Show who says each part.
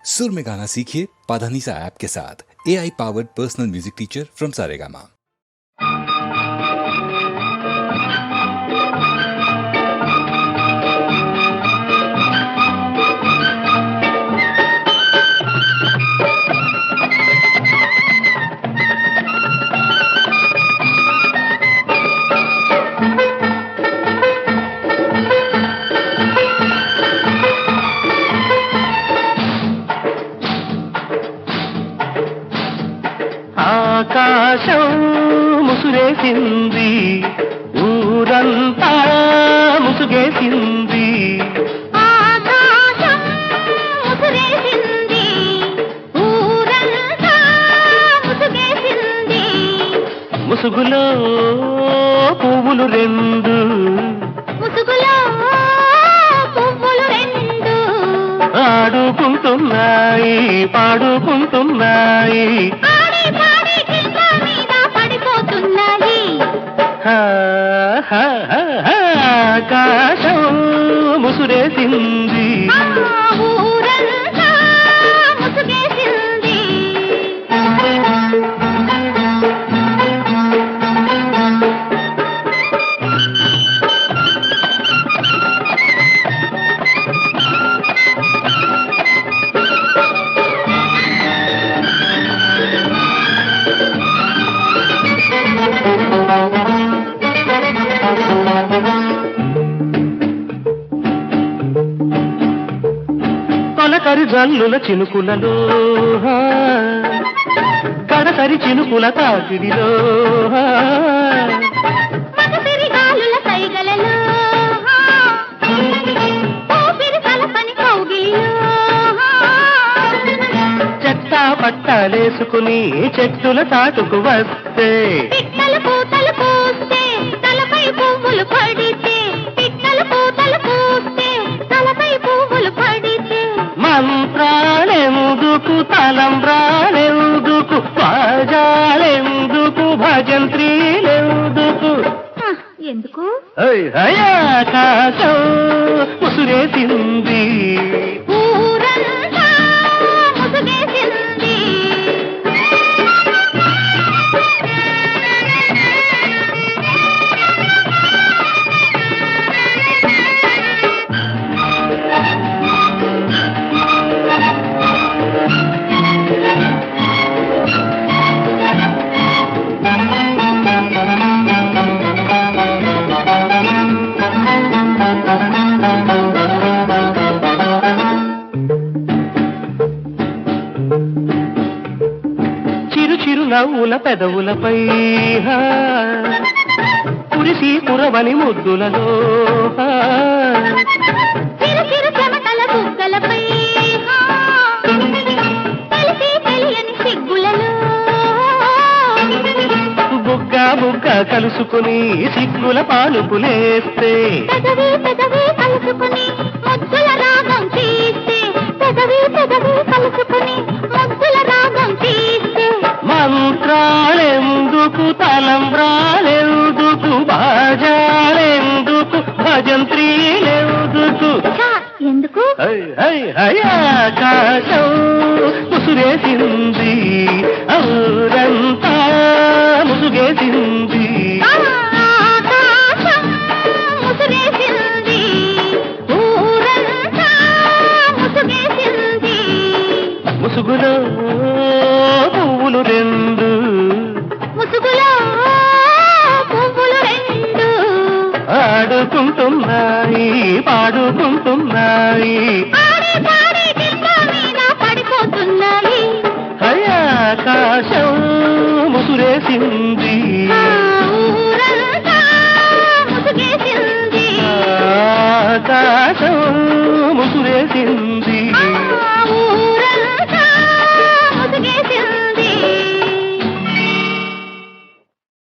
Speaker 1: सुर में गाना सीखिए पाधानीसा ऐप के साथ। AI powered personal music teacher from Saregama.
Speaker 2: ఆకాశం ముసురేసింది, ఊరంతా ముసుగేసింది.
Speaker 3: ఆకాశం ముసురేసింది, ఊరంతా ముసుగేసింది.
Speaker 2: ముసుగులో పువ్వులు రెండు,
Speaker 3: ముసుగులో పువ్వులు రెండు
Speaker 2: ఆడుకుంటున్నాయి, పాడుకుంటున్నాయి.
Speaker 3: ఆడి పాడి కింద మీద పడిపోతున్నాయి.
Speaker 2: ఆకాశం ముసురేసింది,
Speaker 3: ఊరంతా ముసుగేసింది.
Speaker 2: తొలకరి జల్లుల చినుకులలో, కడసరి చినుకుల తాకిడిలో,
Speaker 3: మగసిరి గాలుల సైగలలో, ఊపిరి కలపని కౌగిలిలో,
Speaker 2: చెత్తా పట్టాలేసుకుని చెట్టుల చాటుకు వస్తే,
Speaker 3: పిట్టలు పూతలు పూస్తే తలపై పువ్వులు పడితే, పిట్టలు పూతలు పూస్తే తలపై పువ్వులు పడితే,
Speaker 2: మంత్రాలెందుకు, తలంబ్రాలెందుకు, బాజాలెందుకు, భజంత్రీలెందుకు.
Speaker 3: ఎందుకు
Speaker 2: ఆకాశం ముసురేసింది,
Speaker 3: ఊరంతా ముసుగేసింది.
Speaker 2: చిరు చిరు నవ్వుల పెదవులపై, కురిసి కురవని ముద్దులలో,
Speaker 3: చిరు చిరు చెమటల బుగ్గలపై, తెలిసి తెలియని సిగ్గులలో,
Speaker 2: బుగ్గ బుగ్గ కలుసుకుని సిగ్గుల పాలుపులేస్తే,
Speaker 3: పెదవి పెదవి కలుసుకుని ముద్దుల రాగం తీస్తే, పెదవి పెదవి కలుసుకుని ముద్దుల రాగం తీస్తే,
Speaker 2: మంత్రాలెందుకు, తలంబ్రాలెందుకు, బాజాలెందుకు, భజంత్రీలెందుకు.
Speaker 3: ఎందుకు
Speaker 2: ఆకాశం ముసురేసింది, ఊరంతా ముసుగేసింది.
Speaker 3: ఆకాశం ముసురేసింది, ఊరంతా ముసుగేసింది.
Speaker 2: ముసుగులో పువ్వులు రెండు,
Speaker 3: ముసుగులో పువ్వులు రెండు
Speaker 2: ఆడుకుంటున్నాయి, పాడుకుంటున్నాయి.
Speaker 3: ఆడి పాడి కింద మీద పడిపోతున్నాయి.
Speaker 2: ఆకాశం ముసురేసింది,
Speaker 3: ఊరంతా ముసుగేసింది.
Speaker 2: ఆకాశం ముసురేసింది.